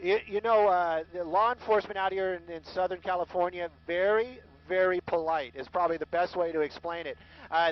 You know, the law enforcement out here in Southern California, very, very polite is probably the best way to explain it.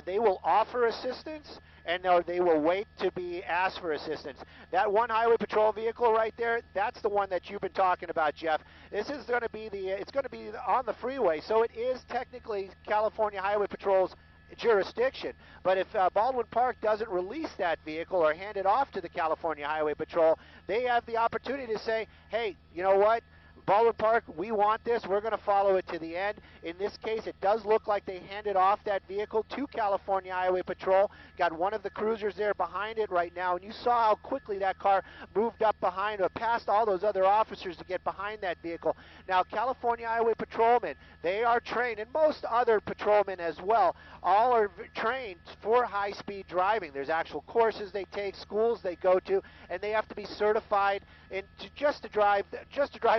They will offer assistance, and they will wait to be asked for assistance. That one highway patrol vehicle right there, that's the one that you've been talking about, Jeff. This is going to be it's going to be on the freeway, so it is technically California Highway Patrol's jurisdiction. But if Baldwin Park doesn't release that vehicle or hand it off to the California Highway Patrol, they have the opportunity to say, hey, you know what? Baldwin Park, we want this. We're going to follow it to the end. In this case, it does look like they handed off that vehicle to California Highway Patrol. Got one of the cruisers there behind it right now, and you saw how quickly that car moved up behind or past all those other officers to get behind that vehicle. Now, California Highway Patrolmen, they are trained, and most other patrolmen as well, all are trained for high-speed driving. There's actual courses they take, schools they go to, and they have to be certified just to drive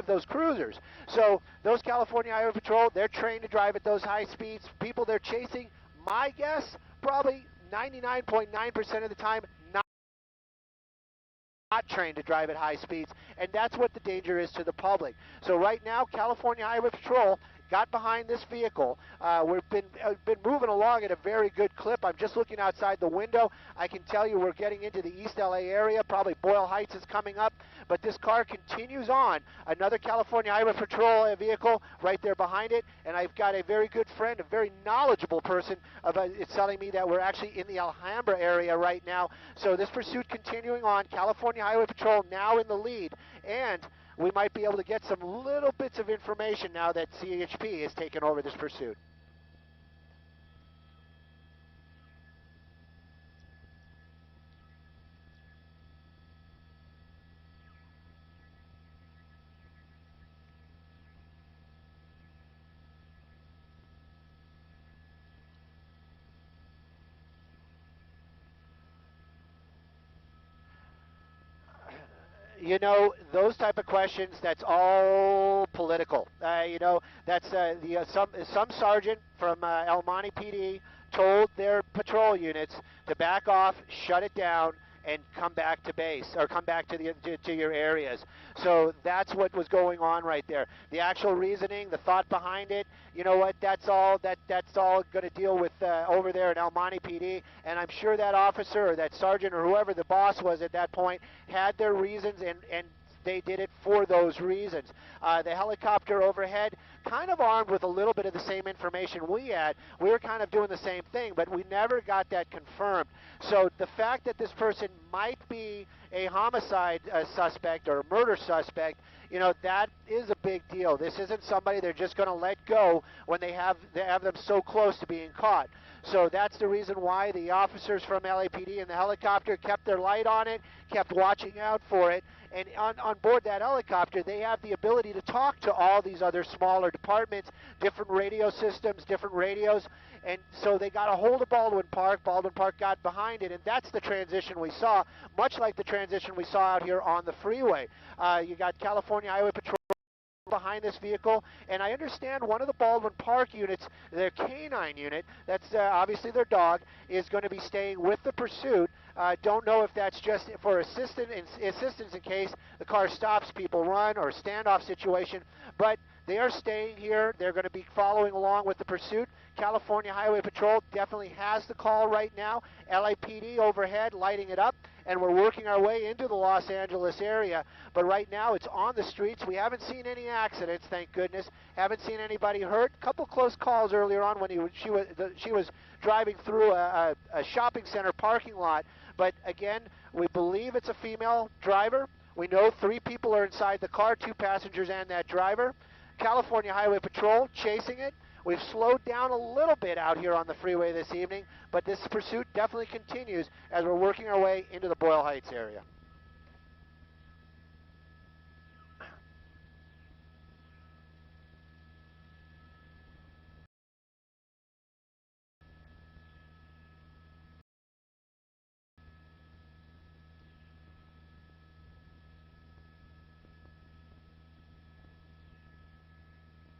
those cruisers. So those California Highway Patrol, they're trained to drive at those high speeds. People they're chasing, my guess, probably 99.9% of the time, not trained to drive at high speeds, and that's what the danger is to the public. So right now, California Highway Patrol got behind this vehicle. We've been moving along at a very good clip. I'm just looking outside the window. I can tell you we're getting into the East LA area. Probably Boyle Heights is coming up, but this car continues on. Another California Highway Patrol vehicle right there behind it, and I've got a very good friend, a very knowledgeable person it's telling me that we're actually in the Alhambra area right now. So this pursuit continuing on. California Highway Patrol now in the lead, and we might be able to get some little bits of information now that CHP has taken over this pursuit. You know, those type of questions, that's all political. You know, that's some sergeant from El Monte PD told their patrol units to back off, shut it down, and come back to base, or come back to your areas. So that's what was going on right there. The actual reasoning, the thought behind it, you know what? That's all going to deal with over there in El Monte PD. And I'm sure that officer or that sergeant or whoever the boss was at that point had their reasons, and they did it for those reasons. The helicopter overhead, kind of armed with a little bit of the same information we had. We were kind of doing the same thing, but we never got that confirmed. So the fact that this person might be a homicide suspect or a murder suspect, you know, that is a big deal. This isn't somebody they're just going to let go when they have them so close to being caught. So that's the reason why the officers from LAPD and the helicopter kept their light on it, kept watching out for it. And on board that helicopter, they have the ability to talk to all these other smaller departments, different radio systems, different radios. And so they got a hold of Baldwin Park. Baldwin Park got behind it, and that's the transition we saw, much like the transition we saw out here on the freeway. You got California Highway Patrol behind this vehicle, and I understand one of the Baldwin Park units, their canine unit, that's obviously their dog, is going to be staying with the pursuit. Don't know if that's just for assistance in case the car stops, people run, or standoff situation, but they are staying here. They're going to be following along with the pursuit. California Highway Patrol definitely has the call right now. LAPD overhead lighting it up, and we're working our way into the Los Angeles area. But right now it's on the streets. We haven't seen any accidents, thank goodness. Haven't seen anybody hurt. A couple close calls earlier on when she was driving through a shopping center parking lot. But again, we believe it's a female driver. We know 3 people are inside the car, 2 passengers and that driver. California Highway Patrol chasing it. We've slowed down a little bit out here on the freeway this evening, but this pursuit definitely continues as we're working our way into the Boyle Heights area.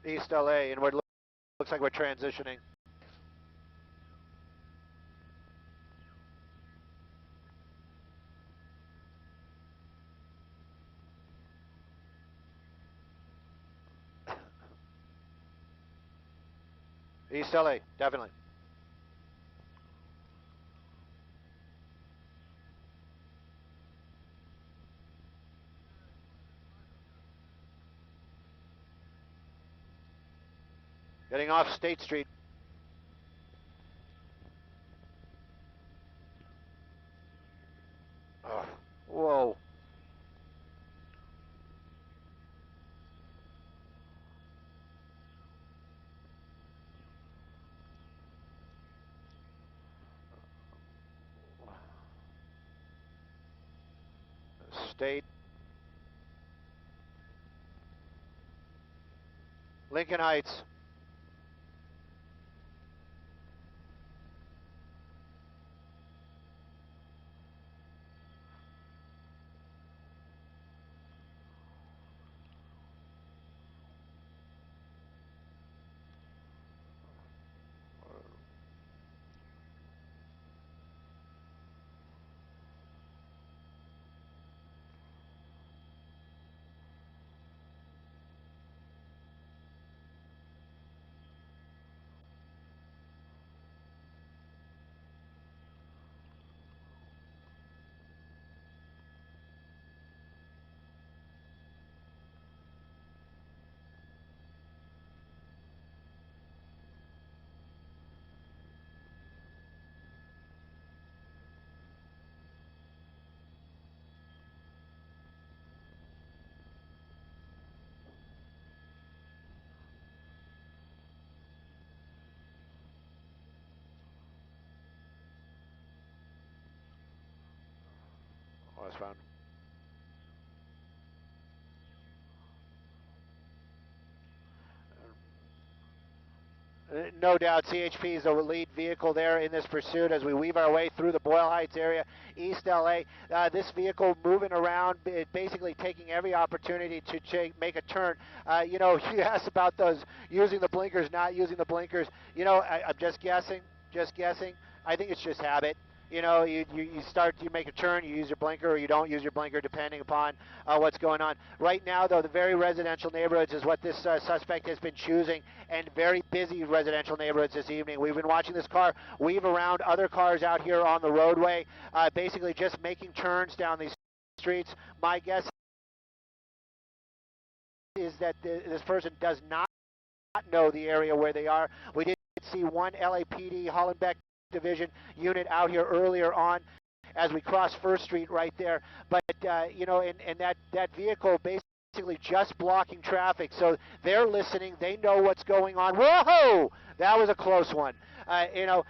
East LA, and looks like we're transitioning. East LA, definitely. Getting off State Street. Oh, whoa. State. Lincoln Heights. Westbound. No doubt CHP is the lead vehicle there in this pursuit as we weave our way through the Boyle Heights area, East LA. This vehicle moving around, basically taking every opportunity to make a turn. You know, you asked about those using the blinkers, not using the blinkers. You know, I'm just guessing. I think it's just habit. You know, you make a turn, you use your blinker, or you don't use your blinker, depending upon what's going on. Right now, though, the very residential neighborhoods is what this suspect has been choosing, and very busy residential neighborhoods this evening. We've been watching this car weave around other cars out here on the roadway, basically just making turns down these streets. My guess is that this person does not know the area where they are. We did see one LAPD Hollenbeck Division unit out here earlier on as we cross First Street right there, but you know, and that vehicle basically just blocking traffic, so they're listening, they know what's going on. Whoa, that was a close one. You know,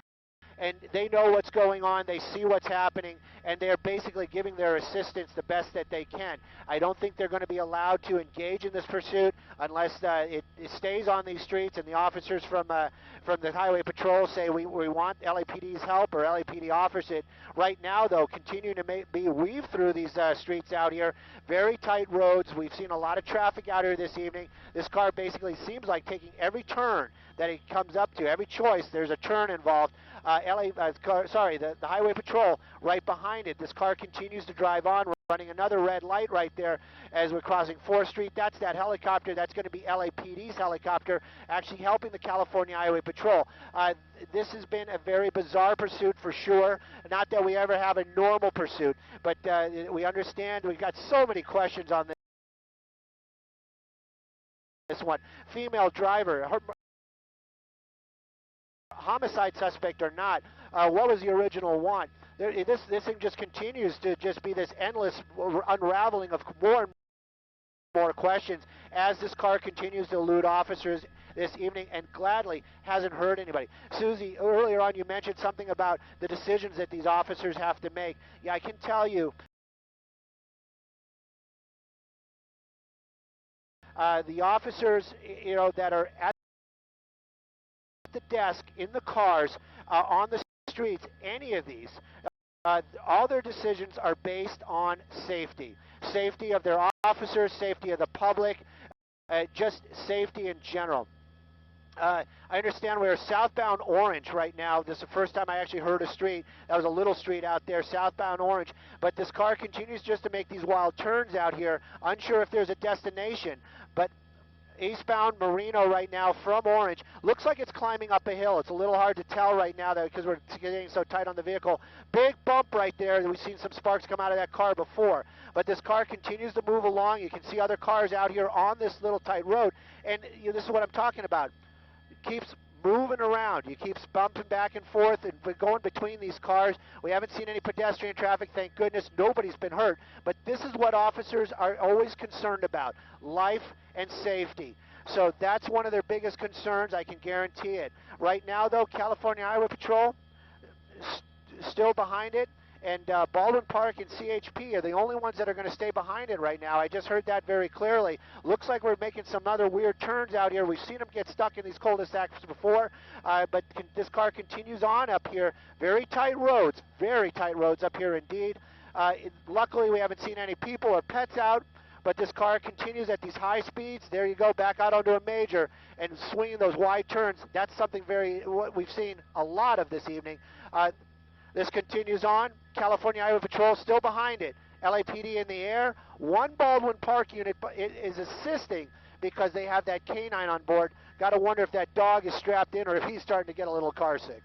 and they know what's going on, they see what's happening, and they're basically giving their assistance the best that they can. I don't think they're going to be allowed to engage in this pursuit unless it stays on these streets and the officers from the Highway Patrol say we want LAPD's help, or LAPD offers it. Right now, though, continuing to be weave through these streets out here, very tight roads. We've seen a lot of traffic out here this evening. This car basically seems like taking every turn that it comes up to, every choice, there's a turn involved. The Highway Patrol right behind it. This car continues to drive on, running another red light right there as we're crossing 4th Street. That's that helicopter. That's going to be LAPD's helicopter actually helping the California Highway Patrol. This has been a very bizarre pursuit for sure. Not that we ever have a normal pursuit, but we understand. We've got so many questions on this one. Female driver, homicide suspect or not, what was the original want? This thing just continues to just be this endless unraveling of more and more questions as this car continues to elude officers this evening and gladly hasn't hurt anybody. Susie, earlier on you mentioned something about the decisions that these officers have to make. Yeah, I can tell you the officers, you know, that are at the desk, in the cars, on the streets, any of these, all their decisions are based on safety. Safety of their officers, safety of the public, just safety in general. I understand we're southbound Orange right now. This is the first time I actually heard a street. That was a little street out there, southbound Orange. But this car continues just to make these wild turns out here, unsure if there's a destination. But eastbound Marino right now from Orange. Looks like it's climbing up a hill. It's a little hard to tell right now because we're getting so tight on the vehicle. Big bump right there. We've seen some sparks come out of that car before. But this car continues to move along. You can see other cars out here on this little tight road. And this is what I'm talking about. It keeps moving around. You keep bumping back and forth and going between these cars. We haven't seen any pedestrian traffic, thank goodness. Nobody's been hurt. But this is what officers are always concerned about, life and safety. So that's one of their biggest concerns, I can guarantee it. Right now, though, California Highway Patrol still behind it. And Baldwin Park and CHP are the only ones that are going to stay behind it right now. I just heard that very clearly. Looks like we're making some other weird turns out here. We've seen them get stuck in these cul-de-sacs before, but this car continues on up here. Very tight roads up here indeed. Luckily, we haven't seen any people or pets out, but this car continues at these high speeds. There you go, back out onto a major and swinging those wide turns. That's something what we've seen a lot of this evening. This continues on. California Highway Patrol still behind it. LAPD in the air. One Baldwin Park unit is assisting because they have that canine on board. Got to wonder if that dog is strapped in or if he's starting to get a little car sick.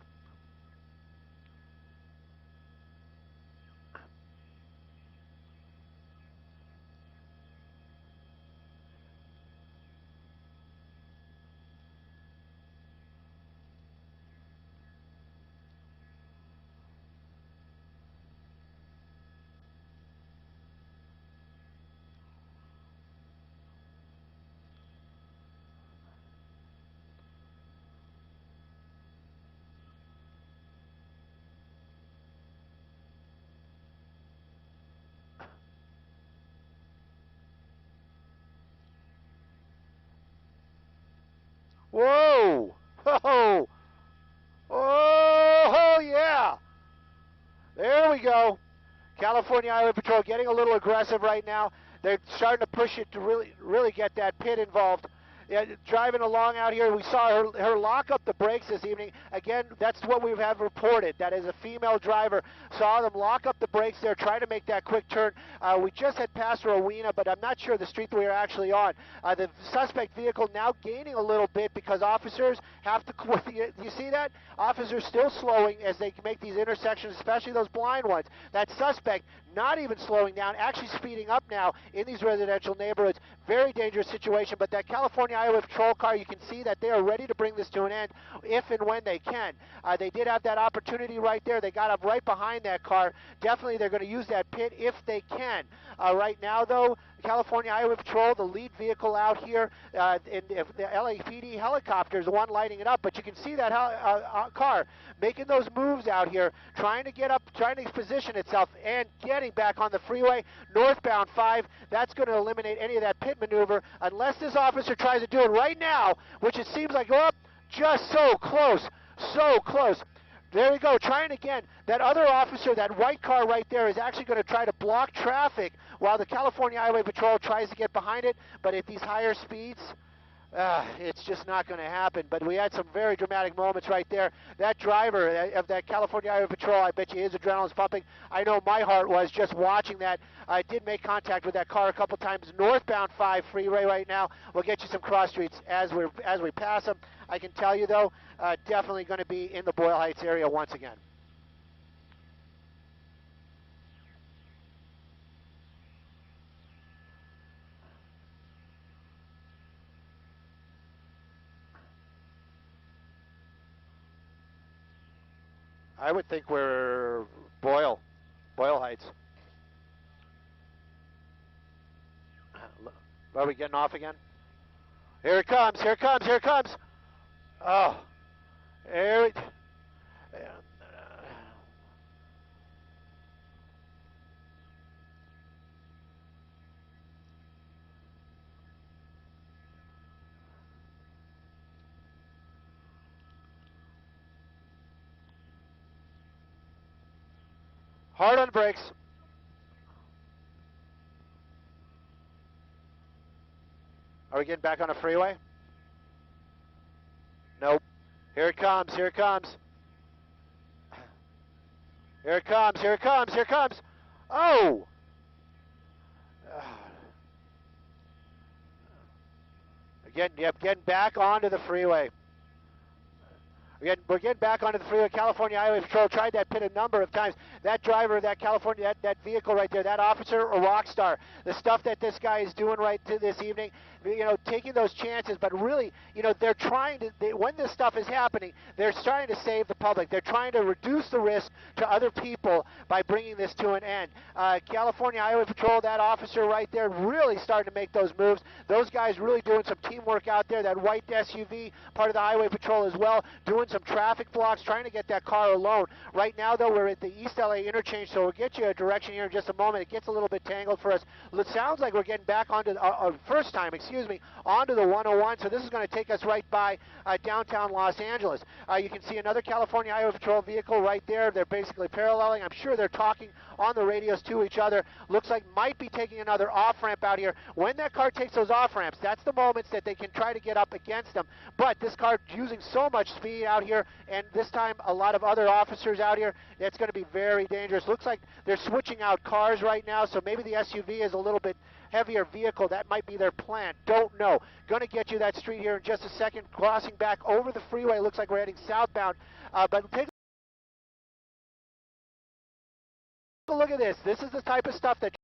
Whoa! Oh! Oh, yeah! There we go. California Highway Patrol getting a little aggressive right now. They're starting to push it to really get that pit involved. Yeah, driving along out here, we saw her lock up the brakes this evening. Again, that's what we have reported. That is a female driver. Saw them lock up the brakes there, try to make that quick turn. We just had passed Rowena, but I'm not sure the street that we are actually on. The suspect vehicle now gaining a little bit because officers have to, you see that? Officers still slowing as they make these intersections, especially those blind ones. That suspect not even slowing down, actually speeding up now in these residential neighborhoods. Very dangerous situation, but that California Highway Patrol car, you can see that they are ready to bring this to an end if and when they can. They did have that opportunity right there. They got up right behind that car. Definitely they're going to use that pit if they can. Right now, though, California Highway Patrol, the lead vehicle out here, and the LAPD helicopter is the one lighting it up, but you can see that car making those moves out here, trying to get up, trying to position itself, and getting back on the freeway, northbound 5. That's going to eliminate any of that pit maneuver, unless this officer tries to do it right now, which it seems like, oh, just so close, so close. There we go, trying again. That other officer, that white car right there, is actually going to try to block traffic while the California Highway Patrol tries to get behind it. But at these higher speeds, it's just not going to happen. But we had some very dramatic moments right there. That driver of that California Highway Patrol, I bet you his adrenaline's pumping. I know my heart was just watching that. I did make contact with that car a couple times. Northbound 5 freeway right now. We'll get you some cross streets as we pass them. I can tell you, though, definitely going to be in the Boyle Heights area once again. I would think we're Boyle Heights. Are we getting off again? Here it comes, here it comes, here it comes. Oh, here it. Hard on the brakes. Are we getting back on a freeway? Nope. Here it comes, here it comes. Here it comes, here it comes, here it comes. Oh! Again, yep, getting back onto the freeway. We're getting back onto the freeway. California Highway Patrol tried that pit a number of times. That driver, that California, that vehicle right there, that officer, a rock star. The stuff that this guy is doing right to this evening, you know, taking those chances, but really, you know, they're trying to, when this stuff is happening, they're trying to save the public. They're trying to reduce the risk to other people by bringing this to an end. California Highway Patrol, that officer right there, really starting to make those moves. Those guys really doing some teamwork out there. That white SUV, part of the Highway Patrol as well, doing some traffic blocks, trying to get that car alone. Right now, though, we're at the East LA interchange, so we'll get you a direction here in just a moment. It gets a little bit tangled for us. It sounds like we're getting back onto first time, onto the 101. So this is going to take us right by downtown Los Angeles. You can see another California Highway Patrol vehicle right there. They're basically paralleling. I'm sure they're talking on the radios to each other. Looks like might be taking another off-ramp out here. When that car takes those off-ramps, that's the moments that they can try to get up against them. But this car using so much speed out here, and this time a lot of other officers out here, it's going to be very dangerous. Looks like they're switching out cars right now, so maybe the SUV is a little bit heavier vehicle. That might be their plan. Don't know. Going to get you that street here in just a second. Crossing back over the freeway. Looks like we're heading southbound. But take a look at this. This is the type of stuff that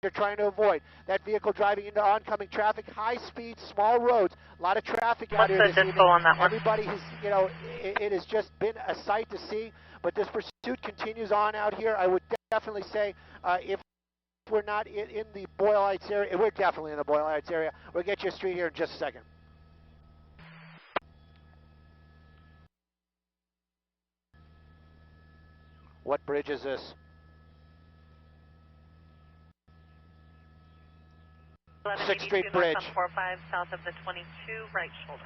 you're trying to avoid. That vehicle driving into oncoming traffic, high speed, small roads, a lot of traffic out here this evening. On that one? Everybody has, you know, it has just been a sight to see, but this pursuit continues on out here. I would definitely say if we're not in the Boyle Heights area, we're definitely in the Boyle Heights area. We'll get you a street here in just a second. What bridge is this? 6th Street Bridge. 45 south of the 22, right shoulder.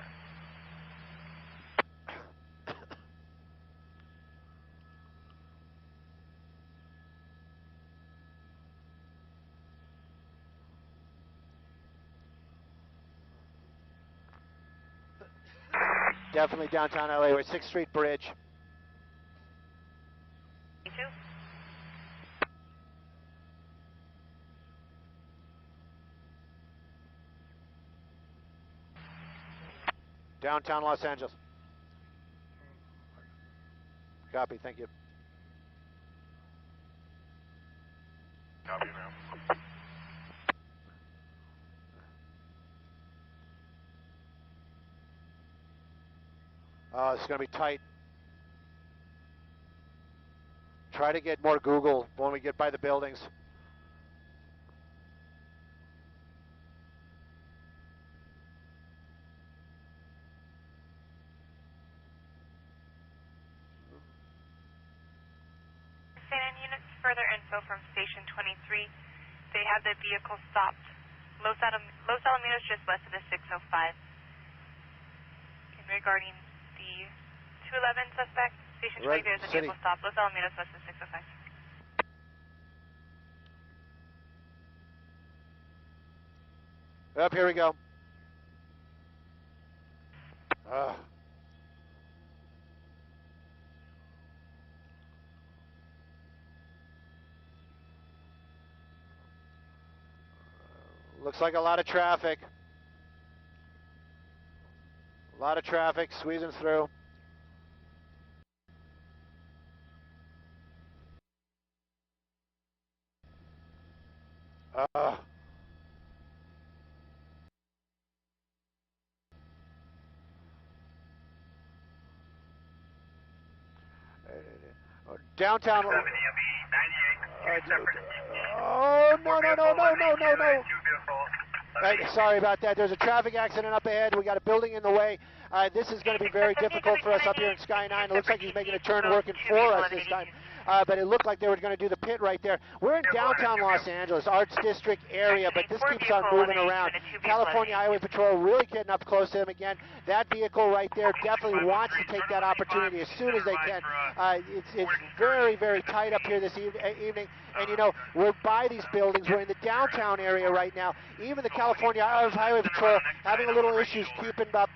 Definitely downtown LA. We're at 6th Street Bridge. 22. Downtown Los Angeles. Copy, thank you. Copy now. Oh, it's going to be tight. Try to get more Google when we get by the buildings. CNN units, further info from Station 23. They have the vehicle stopped. Los Alamitos, just west of the 605. And regarding the 211 suspect, Station 23 is a vehicle stop. Los Alamitos, west of the 605. Up, here we go. Looks like a lot of traffic. A lot of traffic squeezing through. Downtown. Oh, no. Sorry about that. There's a traffic accident up ahead. We got a building in the way. This is going to be very difficult for us up here in Sky 9. It looks like he's making a turn working for us this time. But it looked like they were going to do the pit right there. We're in downtown Los Angeles, Arts District area, but this keeps on moving around. California Highway Patrol really getting up close to them again. That vehicle right there definitely wants to take that opportunity as soon as they can. It's very, very tight up here this evening. And, you know, we're by these buildings. We're in the downtown area right now. Even the California Highway Patrol having a little issues keeping up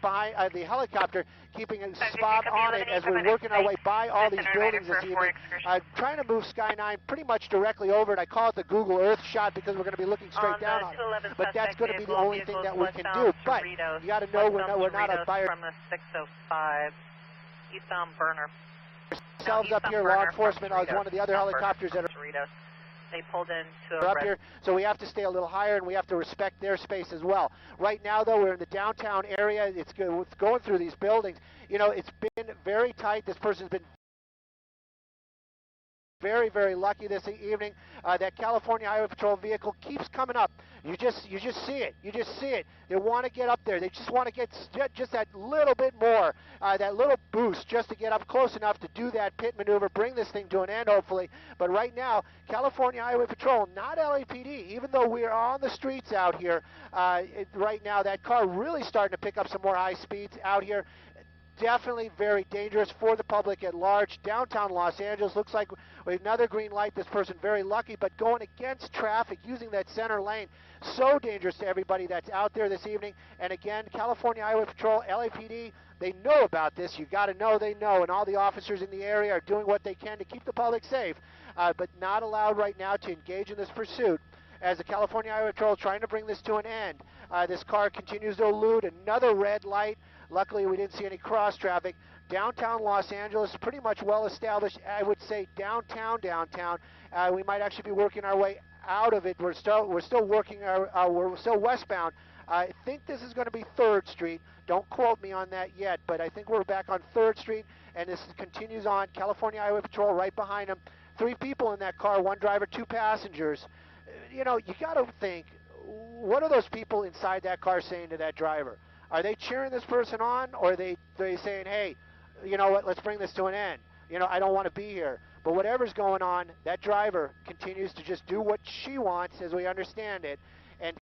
behind the helicopter, keeping a spot on it as we're working our way by all these buildings this evening. excursion. I'm trying to move Sky 9 pretty much directly over it. I call it the Google Earth shot because we're going to be looking straight down on it. But that's going to be the only thing that we can do. But you got to know we're not a buyer. From the 605, eastbound burner. Ourselves up here, law enforcement, as one of the other helicopters that are they pulled into up here, so we have to stay a little higher and we have to respect their space as well. Right now, though, we're in the downtown area. It's going through these buildings. You know, it's been very tight. This person's been very, very lucky this evening. That California Highway Patrol vehicle keeps coming up. You just see it. You just see it. They want to get up there. They just want to get just that little bit more, that little boost, just to get up close enough to do that pit maneuver, bring this thing to an end, hopefully. But right now, California Highway Patrol, not LAPD, even though we are on the streets out here, right now, that car really starting to pick up some more high speeds out here. Definitely very dangerous for the public at large. Downtown Los Angeles looks like another green light. This person very lucky, but going against traffic, using that center lane, so dangerous to everybody that's out there this evening. And again, California Highway Patrol, LAPD, they know about this. You got to know they know, and all the officers in the area are doing what they can to keep the public safe, but not allowed right now to engage in this pursuit. As the California Highway Patrol trying to bring this to an end, this car continues to elude another red light. Luckily, we didn't see any cross traffic. Downtown Los Angeles, pretty much well established. I would say downtown. We might actually be working our way out of it. We're still working we're still westbound. I think this is going to be 3rd Street. Don't quote me on that yet, but I think we're back on 3rd Street, and this continues on. California Highway Patrol right behind them. 3 people in that car, 1 driver, 2 passengers. You know, you got to think, what are those people inside that car saying to that driver? Are they cheering this person on, or are they saying, hey, you know what, let's bring this to an end. You know, I don't want to be here. But whatever's going on, that driver continues to just do what she wants, as we understand it. And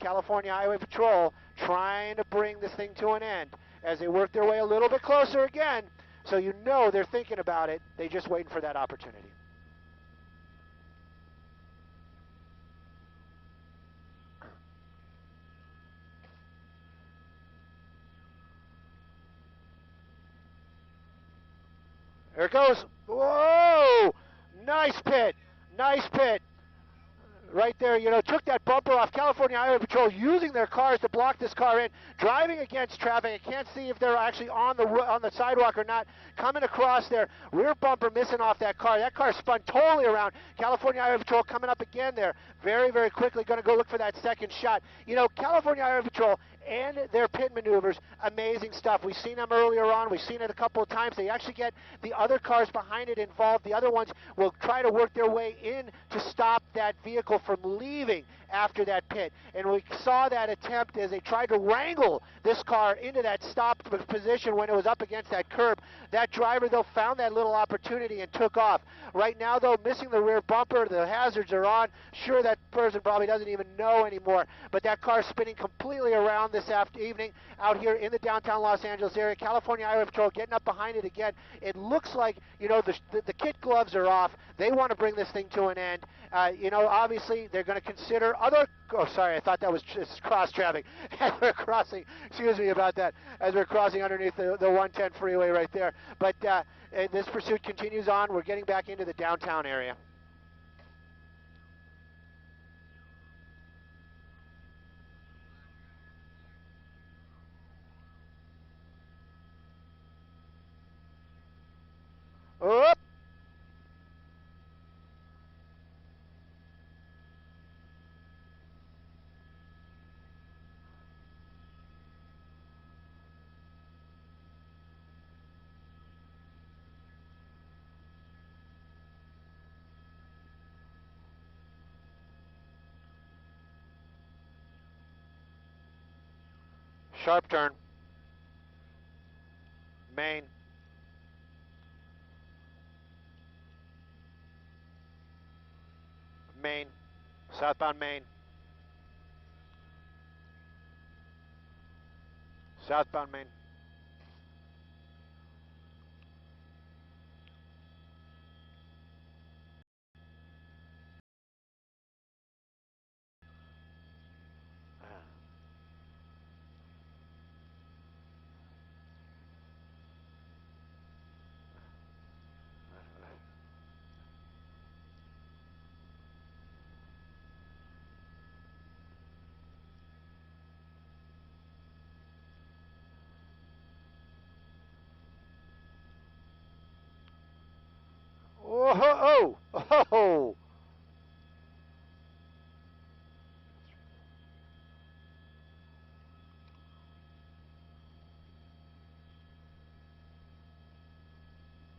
California Highway Patrol trying to bring this thing to an end as they work their way a little bit closer again. So you know they're thinking about it. They're just waiting for that opportunity. There it goes. Whoa! Nice pit. Nice pit. Right there, you know, took that bumper off. California Highway Patrol using their cars to block this car in, driving against traffic. I can't see if they're actually on the sidewalk or not. Coming across there, rear bumper missing off that car. That car spun totally around. California Highway Patrol coming up again there. Very, very quickly going to go look for that second shot. You know, California Highway Patrol and their pit maneuvers, amazing stuff. We've seen them earlier on. We've seen it a couple of times. They actually get the other cars behind it involved. The other ones will try to work their way in to stop that vehicle from leaving after that pit. And we saw that attempt as they tried to wrangle this car into that stop position when it was up against that curb. That driver, though, found that little opportunity and took off. Right now, though, missing the rear bumper, the hazards are on. Sure, that person probably doesn't even know anymore, but that car spinning completely around this evening out here in the downtown Los Angeles area. California Highway Patrol getting up behind it again. It looks like, you know, the kit gloves are off. They want to bring this thing to an end. You know, obviously, they're going to consider other... Oh, sorry, I thought that was just cross traffic. As we're crossing, excuse me about that, as we're crossing underneath the 110 freeway right there. But this pursuit continues on. We're getting back into the downtown area. Up. Sharp turn. Main. Main. Southbound Main. Southbound Main. oh, oh, oh.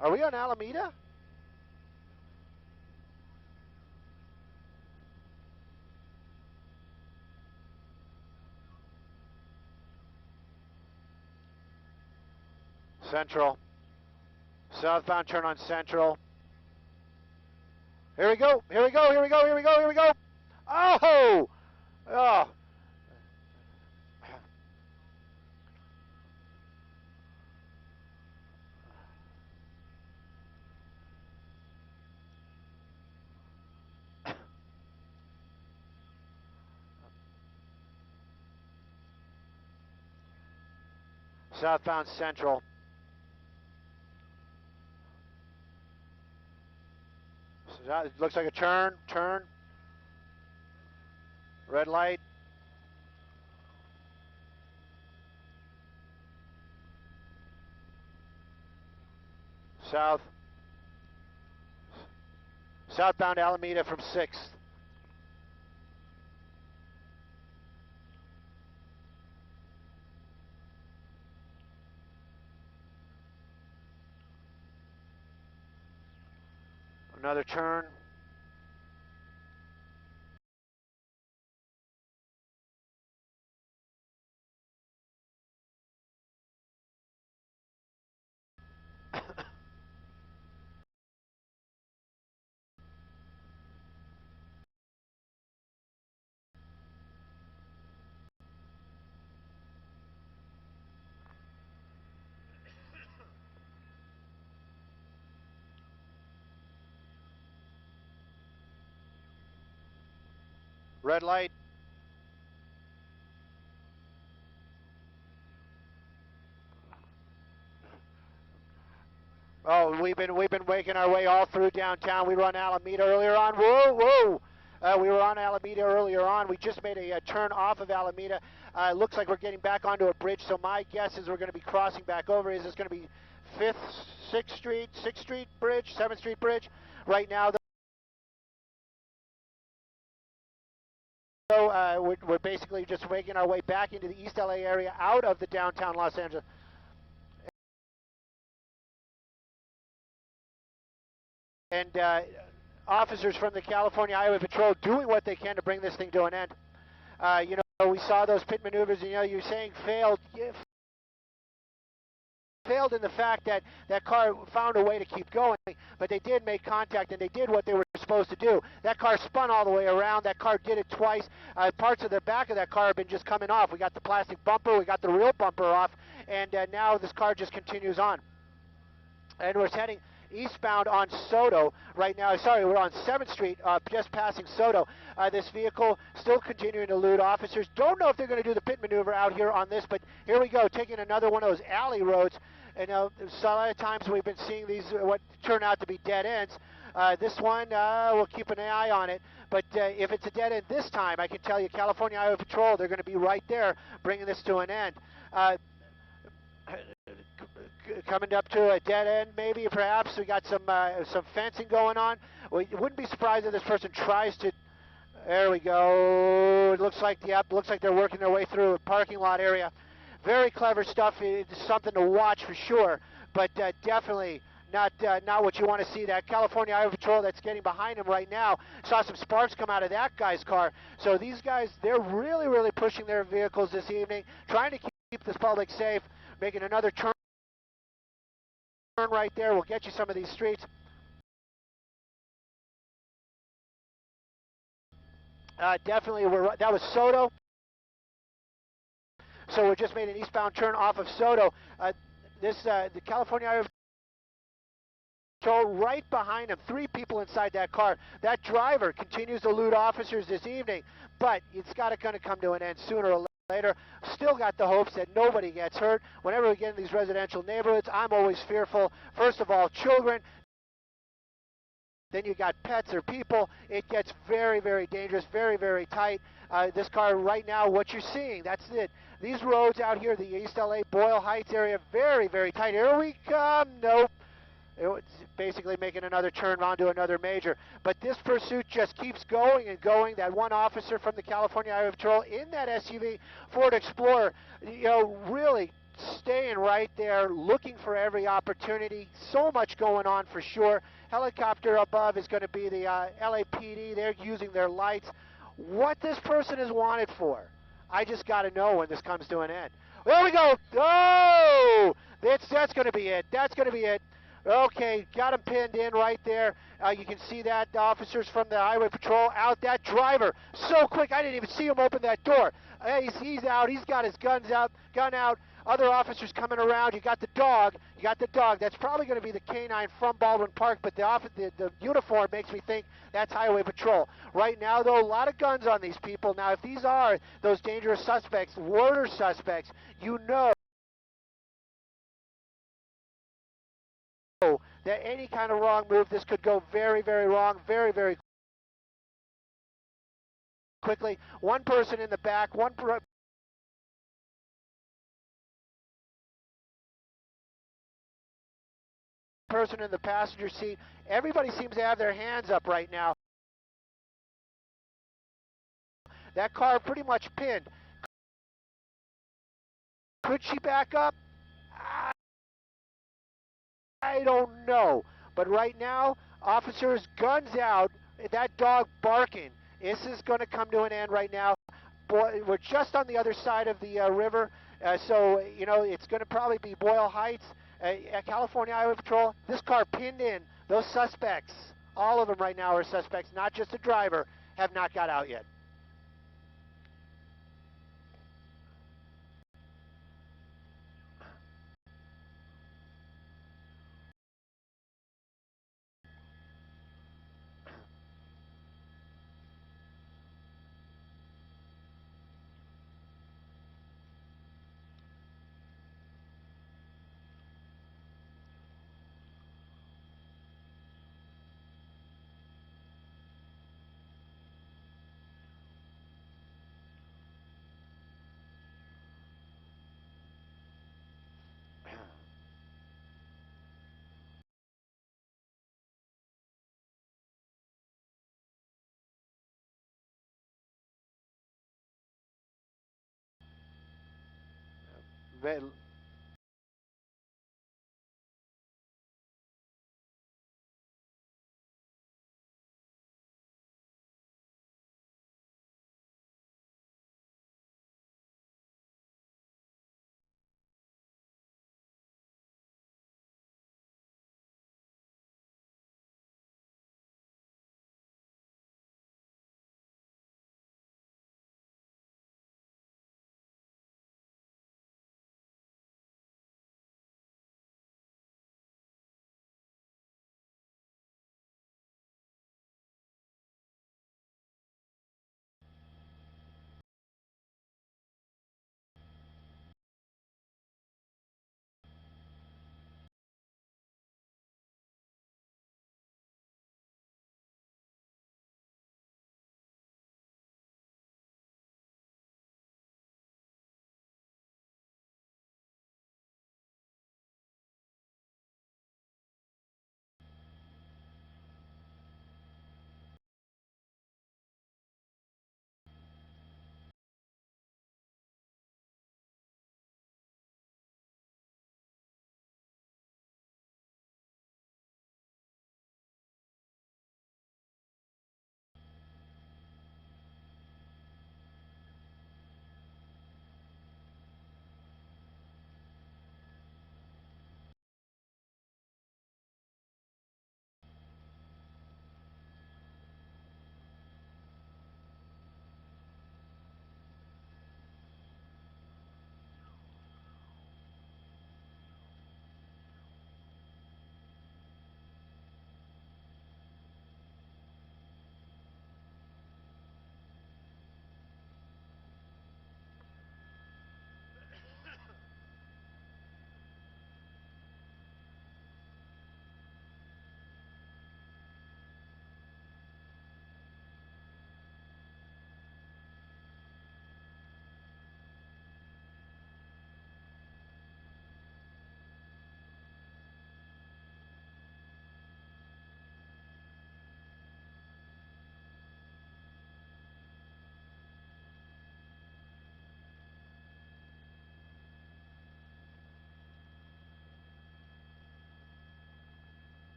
Are we on Alameda? Central. Southbound turn on Central. Here we go. Here we go. Here we go. Here we go. Here we go. Oh! Oh. Southbound Central. So that looks like a turn. Red light. South. Southbound Alameda from 6th. Another turn. Red light. Oh, we've been making our way all through downtown. We were on Alameda earlier on. Whoa, whoa! We were on Alameda earlier on. We just made a turn off of Alameda. Looks like we're getting back onto a bridge. So my guess is we're going to be crossing back over. Is this going to be 5th, 6th Street Bridge, 7th Street Bridge? Right now, so we're basically just making our way back into the East LA area, out of the downtown Los Angeles. And officers from the California Highway Patrol doing what they can to bring this thing to an end. You know, we saw those pit maneuvers, and, you know, you're saying failed. Failed in the fact that that car found a way to keep going, but they did make contact, and they did what they were supposed to do. That car spun all the way around. That car did it twice. Parts of the back of that car have been just coming off. We got the plastic bumper, we got the real bumper off, and now this car just continues on. And we're heading eastbound on Soto right now. Sorry, we're on 7th Street, just passing Soto. This vehicle still continuing to elude officers. Don't know if they're going to do the pit maneuver out here on this, but here we go, taking another one of those alley roads. And so a lot of times we've been seeing these what turn out to be dead ends. This one, we'll keep an eye on it. But if it's a dead end this time, I can tell you, California Highway Patrol, they're going to be right there bringing this to an end. Coming up to a dead end, maybe, perhaps. We got some fencing going on. We wouldn't be surprised if this person tries to. There we go. It looks like, yep, looks like they're working their way through a parking lot area. Very clever stuff. It's something to watch for sure, but definitely not what you want to see. That California Highway Patrol that's getting behind him right now, saw some sparks come out of that guy's car. So these guys, they're really, really pushing their vehicles this evening, trying to keep this public safe, making another turn right there. We'll get you some of these streets. Definitely, that was Soto. So we just made an eastbound turn off of Soto. The California Highway Patrol right behind him, 3 people inside that car. That driver continues to elude officers this evening, but it's got to kind of come to an end sooner or later. Still got the hopes that nobody gets hurt. Whenever we get in these residential neighborhoods, I'm always fearful. First of all, children. Then you got pets or people. It gets very, very dangerous, very, very tight. This car right now, what you're seeing, that's it. These roads out here, the East LA, Boyle Heights area, very, very tight. Here we come. Nope. It's basically making another turn onto another major. But this pursuit just keeps going and going. That one officer from the California Highway Patrol in that SUV Ford Explorer, really staying right there, looking for every opportunity. So much going on for sure. Helicopter above is going to be the LAPD. They're using their lights. What this person is wanted for, I just got to know when this comes to an end. There we go. Oh, that's going to be it. That's going to be it. Okay, got him pinned in right there. You can see that officers from the Highway Patrol out. That driver, so quick, I didn't even see him open that door. He's out. He's got his gun out. Other officers coming around. You got the dog. That's probably going to be the canine from Baldwin Park, but the uniform makes me think that's Highway Patrol. Right now, though, a lot of guns on these people. Now, if these are those dangerous suspects, murder suspects, you know that any kind of wrong move, this could go very, very wrong, very, very quickly. One person in the back, person in the passenger seat. Everybody seems to have their hands up right now. That car pretty much pinned. Could she back up? I don't know. But right now, officers, guns out, that dog barking. This is going to come to an end right now. Boy, we're just on the other side of the river, so it's going to probably be Boyle Heights. California Highway Patrol, this car pinned in. Those suspects, all of them right now are suspects, not just the driver, have not got out yet.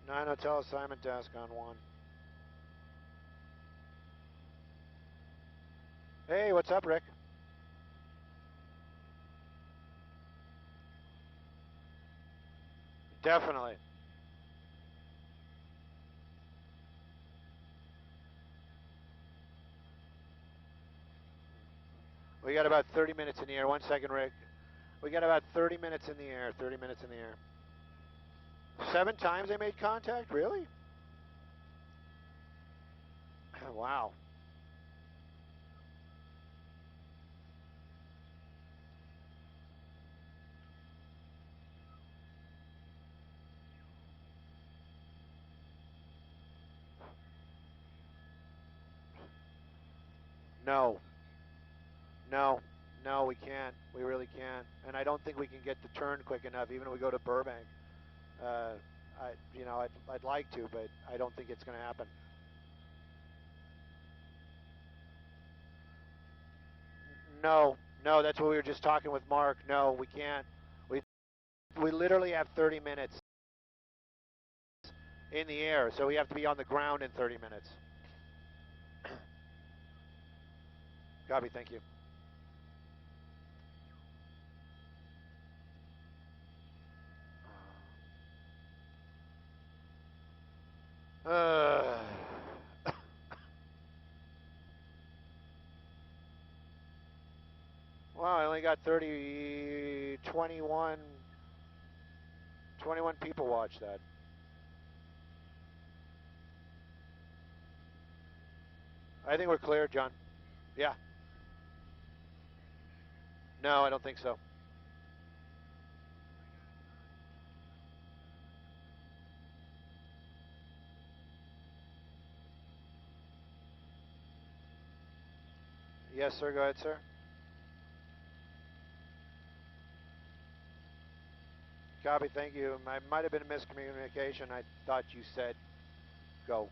9 Hotel assignment desk on 1. Hey, what's up, Rick? Definitely. We got about 30 minutes in the air. 1 second, Rick. We got about 30 minutes in the air. 30 minutes in the air. 7 times they made contact? Really? Wow. No. No. No, we can't. We really can't. And I don't think we can get the turn quick enough, even if we go to Burbank. I'd like to, but I don't think it's going to happen. No, no, that's what we were just talking with Mark. No, we can't. We literally have 30 minutes in the air, so we have to be on the ground in 30 minutes. Copy, thank you. Well, I only got 21 people watch that. I think we're clear, John. Yeah. No, I don't think so. Yes, sir. Go ahead, sir. Copy, thank you. I might have been a miscommunication. I thought you said go.